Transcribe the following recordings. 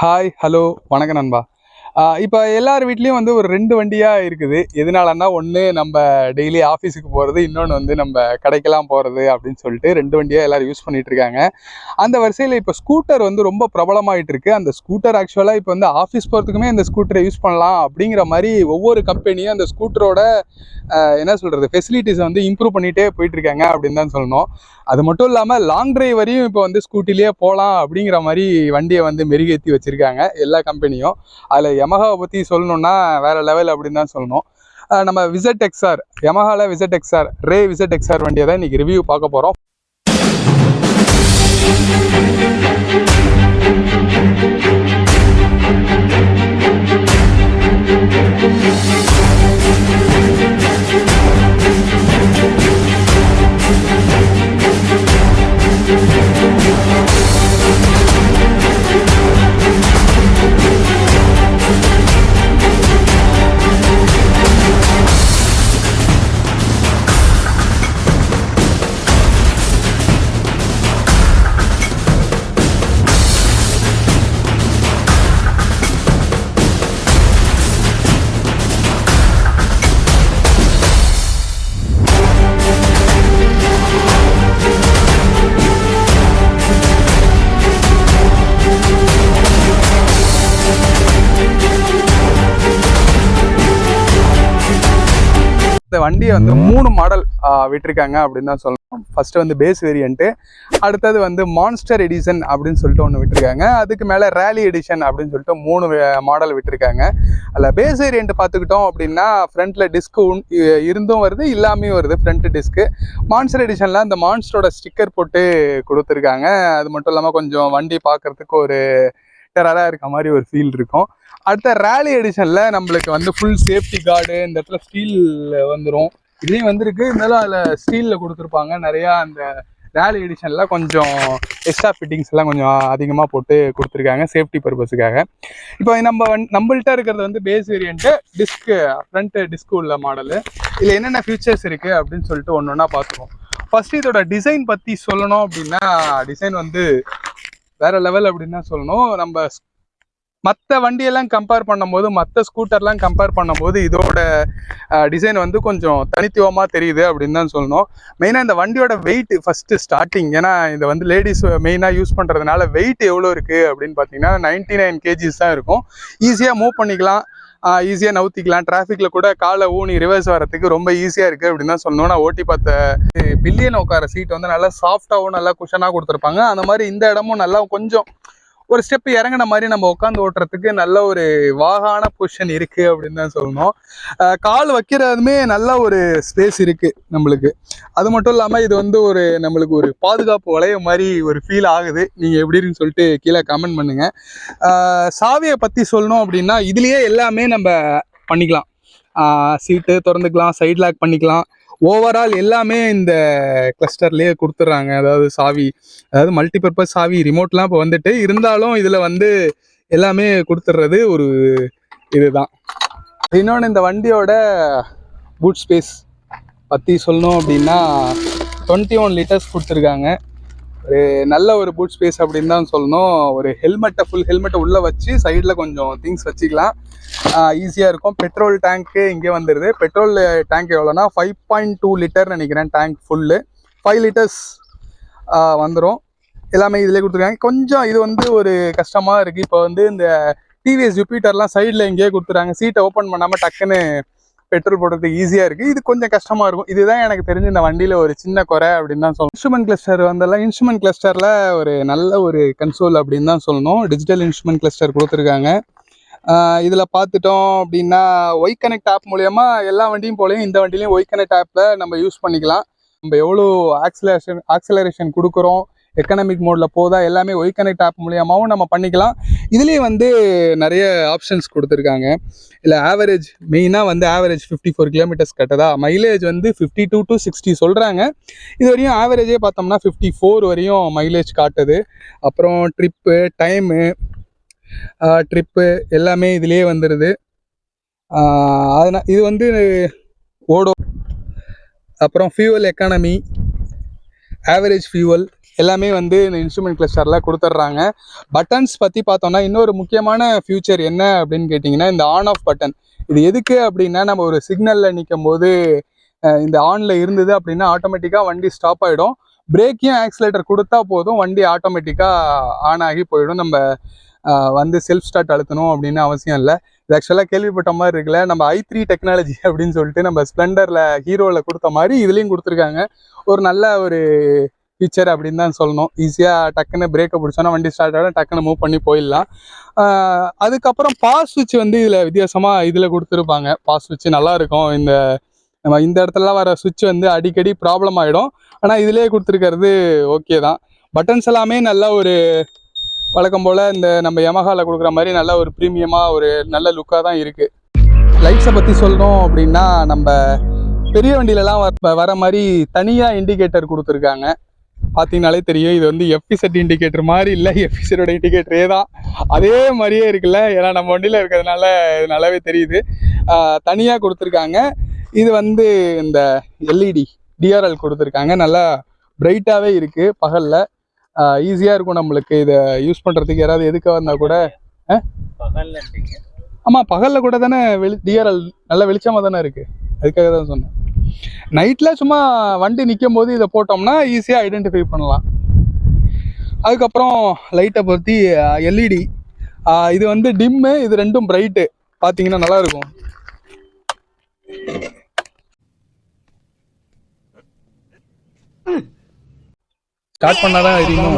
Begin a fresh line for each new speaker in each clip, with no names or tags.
Hi, hello, வணக்கம் நண்பா. இப்ப எல்லார் வீட்லயும் வந்து ஒரு 2 வண்டியா இருக்குது. எதனாலன்னா, ஒண்ணு நம்ப டெய்லி ஆஃபீஸுக்கு போறது, இன்னொன்னு வந்து நம்ப கடைக்கெல்லாம் போறது அப்படின்னு சொல்லிட்டு 2 வண்டியா எல்லாரும் யூஸ் பண்ணிட்டு இருக்காங்க. அந்த வரிசையில இப்ப ஸ்கூட்டர் வந்து ரொம்ப பிரபலமாயிட்டு இருக்கு. அந்த ஸ்கூட்டர் ஆக்சுவலா இப்ப வந்து ஆஃபீஸ் போறதுக்குமே இந்த ஸ்கூட்டர யூஸ் பண்ணலாம் அப்படிங்கிற மாரி ஒவ்வொரு கம்பெனியும் அந்த ஸ்கூட்டரோட என்ன சொல்றது ஃபெசிலிட்டிஸை வந்து இம்ப்ரூவ் பண்ணிட்டே போயிட்டு இருக்காங்க அப்படின்னு தான் சொல்லணும். அது மட்டும் இல்லாமல் லாங் டிரைவ் வரையும் இப்போ வந்து ஸ்கூட்டிலேயே போகலாம் அப்படிங்கிற மாதிரி வண்டியை வந்து மெருகேற்றி வச்சிருக்காங்க எல்லா கம்பெனியும். அதில் யமஹாவை பற்றி சொல்லணும்னா வேற லெவல் அப்படின்னு தான் சொல்லணும். நம்ம விசட் எக்ஸ்ஆர், யமஹாவில் விசட் எக்ஸ்ஆர், ரே விசட் எக்ஸ்ஆர் வண்டியை தான் இன்னைக்கு ரிவ்யூ பார்க்க போகிறோம். இந்த வண்டியை வந்து 3 மாடல் விட்டுருக்காங்க அப்படின்னு தான் சொல்லணும். ஃபர்ஸ்ட் வந்து பேஸ் வேரியன்ட்டு, அடுத்தது வந்து மான்ஸ்டர் எடிஷன் அப்படின்னு சொல்லிட்டு ஒன்று விட்டுருக்காங்க. அதுக்கு மேலே ரேலி எடிஷன் அப்படின்னு சொல்லிட்டு 3 மாடல் விட்டுருக்காங்க. அதில் பேஸ் வேரியன்ட் பார்த்துக்கிட்டோம் அப்படின்னா ஃப்ரண்ட்டில் டிஸ்க்கு இருந்தும் வருது, இல்லாமையும் வருது ஃப்ரண்ட் டிஸ்க்கு. மான்ஸ்டர் எடிஷனில் அந்த மான்ஸ்டரோட ஸ்டிக்கர் போட்டு கொடுத்துருக்காங்க. அது மட்டும் இல்லாமல் கொஞ்சம் வண்டி பார்க்குறதுக்கு ஒரு டெரராக இருக்க மாதிரி ஒரு ஃபீல் இருக்கும். அடுத்த ரேலி எடிஷனில் நம்மளுக்கு வந்து ஃபுல் சேஃப்டி கார்டு, இந்த இடத்துல ஸ்டீல் வந்துடும். இதுலேயும் வந்திருக்கு, இருந்தாலும் அதில் ஸ்டீலில் கொடுத்துருப்பாங்க நிறையா. அந்த ரேலி எடிஷனில் கொஞ்சம் எக்ஸ்ட்ரா ஃபிட்டிங்ஸ் எல்லாம் கொஞ்சம் அதிகமாக போட்டு கொடுத்துருக்காங்க சேஃப்டி பர்பஸுக்காக. இப்போ நம்மள்கிட்ட இருக்கிறது வந்து base variant, disc front disc உள்ள மாடலு. இதில் என்னென்ன ஃபியூச்சர்ஸ் இருக்குது அப்படின்னு சொல்லிட்டு ஒன்று ஒன்றா பார்த்துருவோம். ஃபர்ஸ்ட் இதோட டிசைன் பற்றி சொல்லணும் அப்படின்னா, டிசைன் வந்து வேற லெவல் அப்படின்னு தான் சொல்லணும். நம்ம மற்ற வண்டியெல்லாம் கம்பேர் பண்ணும்போது, மற்ற ஸ்கூட்டர்லாம் கம்பேர் பண்ணும்போது இதோட டிசைன் வந்து கொஞ்சம் தனித்துவமாக தெரியுது அப்படின்னு தான் சொல்லணும். மெயினாக இந்த வண்டியோட வெயிட் ஃபஸ்ட்டு ஸ்டார்டிங், ஏன்னா இந்த வந்து லேடிஸ் மெயினாக யூஸ் பண்ணுறதுனால வெயிட் எவ்வளோ இருக்குது அப்படின்னு பார்த்தீங்கன்னா 99 kgs தான் இருக்கும். ஈஸியாக மூவ் பண்ணிக்கலாம், ஈஸியாக நவுத்திக்கலாம். டிராஃபிக்கில் கூட காலை ஊனி ரிவர்ஸ் வரத்துக்கு ரொம்ப ஈஸியாக இருக்குது அப்படின்னு தான் சொல்லணும். நான் ஓட்டி பார்த்த பில்லியன் உட்கார சீட் வந்து நல்லா சாஃப்டாகவும் நல்லா குஷனாக கொடுத்துருப்பாங்க. அந்த மாதிரி இந்த இடமும் நல்லா கொஞ்சம் ஒரு ஸ்டெப் இறங்கின மாதிரி நம்ம உட்காந்து ஓட்டுறதுக்கு நல்ல ஒரு வாகான பொசிஷன் இருக்கு அப்படின்னு தான் சொல்லணும். கால் வைக்கிறதுமே நல்ல ஒரு ஸ்பேஸ் இருக்கு நம்மளுக்கு. அது மட்டும் இல்லாமல் இது வந்து ஒரு நம்மளுக்கு ஒரு பாதுகாப்பு வளைய மாதிரி ஒரு ஃபீல் ஆகுது. நீங்கள் எப்படின்னு சொல்லிட்டு கீழே கமெண்ட் பண்ணுங்க. சாவியை பற்றி சொல்லணும் அப்படின்னா இதுலேயே எல்லாமே நம்ம பண்ணிக்கலாம். சீட்டு திறந்துக்கலாம், சைட் லாக் பண்ணிக்கலாம். ஓவரால் எல்லாமே இந்த கிளஸ்டர்லேயே கொடுத்துட்றாங்க. அதாவது சாவி, அதாவது மல்டிபர்பஸ் சாவி, ரிமோட்லாம் இப்போ வந்துட்டு இருந்தாலும் இதில் வந்து எல்லாமே கொடுத்துட்றது ஒரு இதுதான். இன்னொன்று, இந்த வண்டியோட பூட் ஸ்பேஸ் பற்றி சொல்லணும் அப்படின்னா 21 லிட்டர்ஸ் கொடுத்துருக்காங்க. ஒரு நல்ல ஒரு பூட் ஸ்பேஸ் அப்படின்னு தான் சொல்லணும். ஒரு ஃபுல் ஹெல்மெட்டை உள்ளே வச்சு சைடில் கொஞ்சம் திங்ஸ் வச்சுக்கலாம், ஈஸியாக இருக்கும். பெட்ரோல் டேங்க்கு இங்கே வந்துடுது. பெட்ரோல் டேங்க் எவ்வளோனா 5.2 லிட்டர் நினைக்கிறேன். டேங்க் ஃபுல்லு 5 லிட்டர்ஸ் வந்துடும். எல்லாமே இதிலே கொடுத்துருக்காங்க. கொஞ்சம் இது வந்து ஒரு கஷ்டமாக இருக்குது. இப்போ வந்து இந்த டிவிஎஸ் ஜூபிட்டர்லாம் சைடில் இங்கேயே கொடுத்துறாங்க. சீட்டை ஓப்பன் பண்ணாமல் டக்குன்னு பெட்ரோல் போடுறதுக்கு ஈஸியாக இருக்குது. இது கொஞ்சம் கஷ்டமாக இருக்கும். இதுதான் எனக்கு தெரிஞ்சு இந்த வண்டியில் ஒரு சின்ன குறை அப்படின்னு தான் சொல்லணும். இன்ஸ்ட்ருமெண்ட் கிளஸ்டர் வந்தெல்லாம், இன்ஸ்ட்ருமெண்ட் கிளஸ்டரில் ஒரு நல்ல ஒரு கன்சோல் அப்படின்னு தான் சொல்லணும். டிஜிட்டல் இன்ஸ்ட்ருமெண்ட் கிளஸ்டர் கொடுத்துருக்காங்க. இதில் பார்த்துட்டோம் அப்படின்னா ஒய் கனெக்ட் ஆப் மூலயமா எல்லா வண்டியும் போலையும் இந்த வண்டிலையும் ஒய் கனெக்ட் ஆப்பில் நம்ம யூஸ் பண்ணிக்கலாம். நம்ம எவ்வளோ ஆக்சலரேஷன் கொடுக்குறோம், எக்கனாமிக் மோடில் போதா, எல்லாமே ஒய் கனெக்ட் ஆப் மூலியமாகவும் நம்ம பண்ணிக்கலாம். இதுலேயே வந்து நிறைய ஆப்ஷன்ஸ் கொடுத்துருக்காங்க. இல்லை ஆவரேஜ், மெயினாக வந்து ஆவரேஜ் 54 கிலோமீட்டர்ஸ் கட்டதா, மைலேஜ் வந்து 52 to 60 சொல்கிறாங்க. இது வரையும் ஆவரேஜே பார்த்தோம்னா 54 வரையும் மைலேஜ் காட்டுது. அப்புறம் ட்ரிப்பு எல்லாமே இதிலே வந்துடுது. அதனால் இது வந்து ஓடும். அப்புறம் ஃபியூவல் எக்கானமி, ஆவரேஜ் ஃபியூவல், எல்லாமே வந்து இந்த இன்ஸ்ட்ருமெண்ட் கிளஸ்டரில் கொடுத்துட்றாங்க. பட்டன்ஸ் பற்றி பார்த்தோம்னா இன்னொரு முக்கியமான ஃபியூச்சர் என்ன அப்படின்னு கேட்டிங்கன்னா இந்த ஆன் ஆஃப் பட்டன். இது எதுக்கு அப்படின்னா நம்ம ஒரு சிக்னலில் நிற்கும் போது இந்த ஆனில் இருந்தது அப்படின்னா ஆட்டோமேட்டிக்காக வண்டி ஸ்டாப் ஆகிடும். பிரேக்கையும் ஆக்சிலேட்டர் கொடுத்தா போதும், வண்டி ஆட்டோமேட்டிக்காக ஆன் ஆகி போயிடும். நம்ம வந்து செல்ஃப் ஸ்டார்ட் அழுத்தணும் அப்படின்னு அவசியம் இல்லை. இது ஆக்சுவலாக கேள்விப்பட்ட மாதிரி இருக்குல்ல, நம்ம i3 டெக்னாலஜி அப்படின்னு சொல்லிட்டு நம்ம ஸ்ப்ளெண்டரில் ஹீரோவில் கொடுத்த மாதிரி இதுலேயும் கொடுத்துருக்காங்க. ஒரு நல்ல ஒரு ஃபீச்சர் அப்படின்னு தான் சொல்லணும். ஈஸியாக டக்குன்னு பிரேக்கை பிடிச்சோன்னா வண்டி ஸ்டார்ட் ஆகிடும், டக்குன்னு மூவ் பண்ணி போயிடலாம். அதுக்கப்புறம் பாஸ் சுவிட்ச் வந்து இதில் வித்தியாசமாக இதில் கொடுத்துருப்பாங்க. பாஸ் சுவிட்ச் நல்லாயிருக்கும். நம்ம இந்த இடத்துலலாம் வர சுவிட்ச் வந்து அடிக்கடி ப்ராப்ளம் ஆகிடும். ஆனால் இதிலே கொடுத்துருக்கிறது ஓகே தான். பட்டன்ஸ் எல்லாமே நல்ல ஒரு வழக்கம் போல் இந்த நம்ம யமஹாவில் கொடுக்குற மாதிரி நல்ல ஒரு ப்ரீமியமாக ஒரு நல்ல லுக்காக தான் இருக்குது. லைட்ஸை பற்றி சொல்லணும் அப்படின்னா நம்ம பெரிய வண்டியிலலாம் வர மாதிரி தனியாக இண்டிகேட்டர் கொடுத்துருக்காங்க. பார்த்தீங்கனாலே தெரியும், இது வந்து எஃபிசெட் இண்டிகேட்டர் மாதிரி இல்லை, எஃபிசெட்டோட இண்டிகேட்டரே தான். அதே மாதிரியே இருக்குல்ல, ஏன்னா நம்ம வண்டியில் இருக்கிறதுனால இது நல்லாவே தெரியுது. தனியாக கொடுத்துருக்காங்க. இது வந்து இந்த எல்இடி டிஆர்எல் கொடுத்துருக்காங்க. நல்லா பிரைட்டாகவே இருக்குது. பகலில் ஈஸியாக இருக்கும் நம்மளுக்கு இதை யூஸ் பண்ணுறதுக்கு. யாராவது எதுக்காக வந்தால் கூட ஆமாம், பகலில் கூட தானே டிஆர்எல் நல்ல வெளிச்சமாக தானே இருக்குது. அதுக்காக தான் சொன்னேன். நைட்டில் சும்மா வண்டி நிற்கும் போது இதை போட்டோம்னா ஈஸியாக ஐடென்டிஃபை பண்ணலாம். அதுக்கப்புறம் லைட்டை பற்றி எல்இடி, இது வந்து டிம்மு, இது ரெண்டும் பிரைட்டு. பார்த்தீங்கன்னா நல்லாயிருக்கும். ஸ்டார்ட் பண்ணாதான் எரியும்.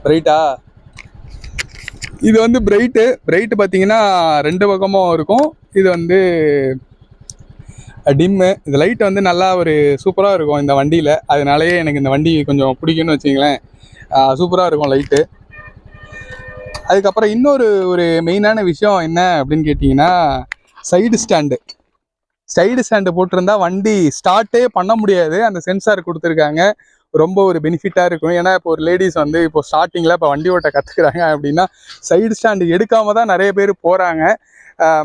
பிரைட்டா, இது வந்து பிரைட்டு பார்த்தீங்கன்னா ரெண்டு பக்கமும் இருக்கும். இது வந்து டிம்மு. இந்த லைட் வந்து நல்லா ஒரு சூப்பராக இருக்கும் இந்த வண்டியில். அதனாலேயே எனக்கு இந்த வண்டி கொஞ்சம் பிடிக்கும்னு வச்சிங்களேன். சூப்பராக இருக்கும் லைட்டு. அதுக்கப்புறம் இன்னொரு ஒரு மெயினான விஷயம் என்ன அப்படின்னு கேட்டிங்கன்னா சைடு ஸ்டாண்டு போட்டிருந்தா வண்டி ஸ்டார்ட்டே பண்ண முடியாது. அந்த சென்சார் கொடுத்துருக்காங்க, ரொம்ப ஒரு பெனிஃபிட்டாக இருக்கும். ஏன்னா இப்போ ஒரு லேடிஸ் வந்து இப்போ ஸ்டார்டிங்கில் இப்போ வண்டி ஓட்ட கற்றுக்குறாங்க அப்படின்னா சைடு ஸ்டாண்டு எடுக்காமல் தான் நிறைய பேர் போகிறாங்க.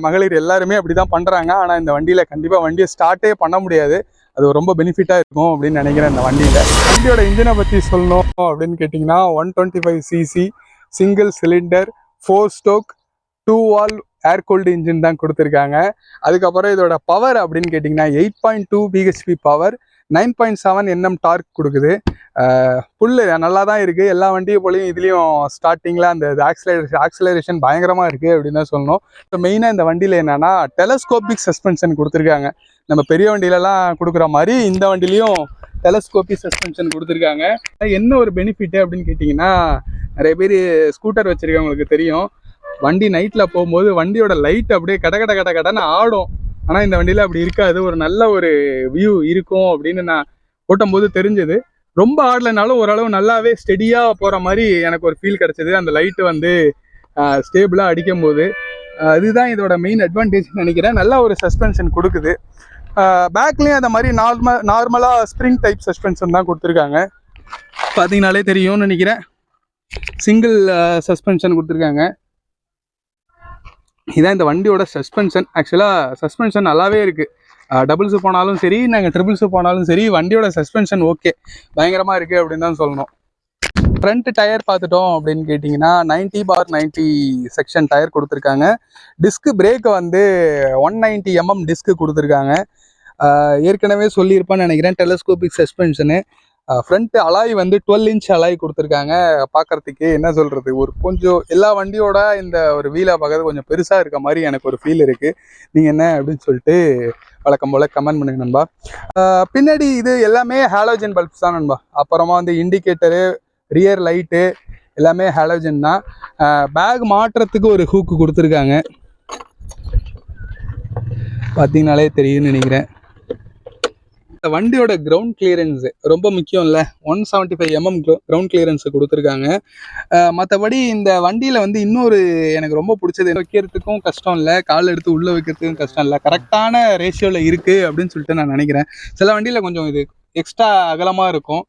மகளிர் எல்லாருமே அப்படி தான் பண்ணுறாங்க. ஆனால் இந்த வண்டியில் கண்டிப்பாக வண்டியை ஸ்டார்ட்டே பண்ண முடியாது. அது ரொம்ப பெனிஃபிட்டாக இருக்கும் அப்படின்னு நினைக்கிறேன். இந்த வண்டியோட இன்ஜினை பற்றி சொல்லணும் அப்படின்னு கேட்டிங்கன்னா 125cc single cylinder 4 stroke 2 valve air cooled engine தான் கொடுத்துருக்காங்க. அதுக்கப்புறம் இதோட பவர் அப்படின்னு கேட்டிங்கன்னா 8.2 bhp பவர், 9.7 Nm டார்க் கொடுக்குது. புல்லு நல்லா தான் இருக்குது. எல்லா வண்டியை போலையும் இதுலேயும் ஸ்டார்டிங்கில் அந்த ஆக்சிலரேஷன் பயங்கரமாக இருக்குது அப்படின்னு தான் சொல்லணும். இப்போ மெயினாக இந்த வண்டியில் என்னென்னா டெலஸ்கோபிக் சஸ்பென்ஷன் கொடுத்துருக்காங்க. நம்ம பெரிய வண்டியிலலாம் கொடுக்குற மாதிரி இந்த வண்டிலையும் டெலஸ்கோபிக் சஸ்பென்ஷன் கொடுத்துருக்காங்க. என்ன ஒரு பெனிஃபிட்டு அப்படின்னு கேட்டிங்கன்னா நிறைய பேர் ஸ்கூட்டர் வச்சுருக்கவங்களுக்கு தெரியும், வண்டி நைட்டில் போகும்போது வண்டியோட லைட் அப்படியே கடன்னு ஆடும். ஆனால் இந்த வண்டியில் அப்படி இருக்காது. ஒரு நல்ல ஒரு வியூ இருக்கும் அப்படின்னு நான் ஓட்டும்போது தெரிஞ்சது. ரொம்ப ஆடலைனாலும் ஓரளவு நல்லாவே ஸ்டெடியாக போகிற மாதிரி எனக்கு ஒரு ஃபீல் கிடச்சிது அந்த லைட்டு வந்து ஸ்டேபிளாக அடிக்கும் போது. இதுதான் இதோட மெயின் அட்வான்டேஜ் நினைக்கிறேன். நல்ல ஒரு சஸ்பென்ஷன் கொடுக்குது. பேக்லேயும் அந்த மாதிரி நார்மலாக ஸ்ப்ரிங் டைப் சஸ்பென்ஷன் தான் கொடுத்துருக்காங்க. பார்த்தீங்கனாலே தெரியும்னு நினைக்கிறேன். சிங்கிள் சஸ்பென்ஷன் கொடுத்துருக்காங்க. இதான் இந்த வண்டியோட சஸ்பென்ஷன். ஆக்சுவலாக சஸ்பென்ஷன் நல்லாவே இருக்குது. டபுள்ஸு போனாலும் சரி, நாங்கள் ட்ரிபிள்ஸு போனாலும் சரி, வண்டியோட சஸ்பென்ஷன் ஓகே, பயங்கரமாக இருக்குது அப்படின்னு தான் சொல்லணும். ஃப்ரண்ட் டயர் பார்த்துட்டோம் அப்படின்னு கேட்டிங்கன்னா 90/90 செக்ஷன் டயர் கொடுத்துருக்காங்க. டிஸ்க்கு பிரேக்கை வந்து 190 mm டிஸ்க்கு கொடுத்துருக்காங்க. ஏற்கனவே சொல்லியிருப்பான்னு நினைக்கிறேன், டெலஸ்கோபிக் சஸ்பென்ஷனு. ஃப்ரண்ட் அலாய் வந்து 12 inch அலாய் கொடுத்துருக்காங்க. பார்க்குறதுக்கு என்ன சொல்கிறது, ஒரு கொஞ்சம் எல்லா வண்டியோட இந்த ஒரு வீலை பார்க்கறது கொஞ்சம் பெருசாக இருக்க மாதிரி எனக்கு ஒரு ஃபீல் இருக்குது. நீங்கள் என்ன அப்படின்னு சொல்லிட்டு வழக்கம் போல் கமெண்ட் பண்ணுங்க நண்பா. பின்னாடி இது எல்லாமே ஹாலோஜன் பல்ப்ஸ் தான் நண்பா. அப்புறமா வந்து இண்டிகேட்டரு, ரியர் லைட்டு எல்லாமே ஹாலோஜன் தான். பேக் மாட்டுறதுக்கு ஒரு ஹூக்கு கொடுத்துருக்காங்க, பார்த்தீங்கனாலே தெரியும்னு நினைக்கிறேன். இந்த வண்டியோட கிரவுண்ட் கிளியரன்ஸ் ரொம்ப முக்கியம் இல்லை, 175 mm கிரவுண்ட் கிளியரன்ஸ் கொடுத்துருக்காங்க. மற்றபடி இந்த வண்டியில் வந்து இன்னொரு எனக்கு ரொம்ப பிடிச்சது, வைக்கிறதுக்கும் கஷ்டம் இல்லை, கால் எடுத்து உள்ளே வைக்கிறதுக்கும் கஷ்டம் இல்லை, கரெக்டான ரேஷியோவில் இருக்குது அப்படின்னு சொல்லிட்டு நான் நினைக்கிறேன். சில வண்டியில் கொஞ்சம் இது எக்ஸ்ட்ரா அகலமாக இருக்கும்.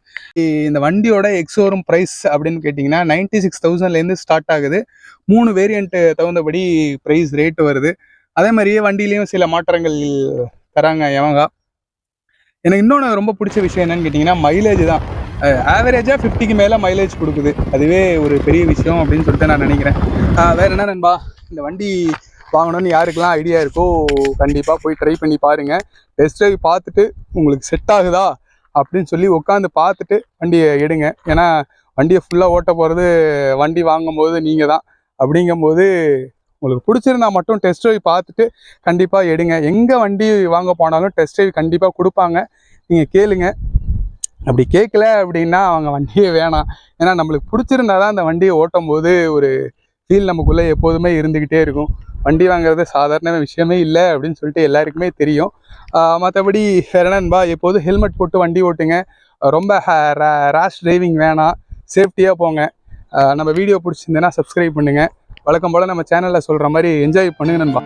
இந்த வண்டியோட எக்ஸோரூம் ப்ரைஸ் அப்படின்னு கேட்டிங்கன்னா 96,000லேருந்து ஸ்டார்ட் ஆகுது. 3 வேரியண்ட்டு தகுந்தபடி ப்ரைஸ் ரேட்டு வருது. அதே மாதிரியே வண்டியிலையும் சில மாற்றங்கள் தராங்க யமஹா. எனக்கு இன்னொன்று ரொம்ப பிடிச்ச விஷயம் என்னன்னு கேட்டிங்கன்னா மைலேஜ் தான். ஆவரேஜாக 50க்கு மேலே மைலேஜ் கொடுக்குது. அதுவே ஒரு பெரிய விஷயம் அப்படின்னு சொல்லிட்டு நான் நினைக்கிறேன். வேறு என்ன நண்பா, இந்த வண்டி வாங்கணும்னு யாருக்கெல்லாம் ஐடியா இருக்கோ கண்டிப்பாக போய் ட்ரை பண்ணி பாருங்கள். டெஸ்ட் ட்ரைவ் பார்த்துட்டு உங்களுக்கு செட் ஆகுதா அப்படின்னு சொல்லி உட்காந்து பார்த்துட்டு வண்டியை எடுங்க. ஏன்னா வண்டியை ஃபுல்லாக ஓட்ட போகிறது வண்டி வாங்கும்போது நீங்கள் தான். அப்படிங்கும்போது உங்களுக்கு பிடிச்சிருந்தா மட்டும் டெஸ்ட் ட்ரைவ் பார்த்துட்டு கண்டிப்பாக எடுங்க. எங்கே வண்டி வாங்க போனாலும் டெஸ்ட் ட்ரைவ் கண்டிப்பாக கொடுப்பாங்க, நீங்கள் கேளுங்க. அப்படி கேட்கல அப்படின்னா அவங்க வண்டியே வேணாம். ஏன்னா நம்மளுக்கு பிடிச்சிருந்தா தான் அந்த வண்டியை ஓட்டும் போது ஒரு ஃபீல் நமக்குள்ளே எப்போதுமே இருந்துக்கிட்டே இருக்கும். வண்டி வாங்குறது சாதாரண விஷயமே இல்லை அப்படின்னு சொல்லிட்டு எல்லாருக்குமே தெரியும். மற்றபடி வேறு என்னன்பா, எப்போதும் ஹெல்மெட் போட்டு வண்டி ஓட்டுங்க. ரொம்ப ரேஷ் டிரைவிங் வேணாம், சேஃப்டியாக போங்க. நம்ம வீடியோ பிடிச்சிருந்தேன்னா சப்ஸ்கிரைப் பண்ணுங்கள். வழக்கம் போல் நம்ம சேனலில் சொல்கிற மாதிரி என்ஜாய் பண்ணுங்க நண்பா.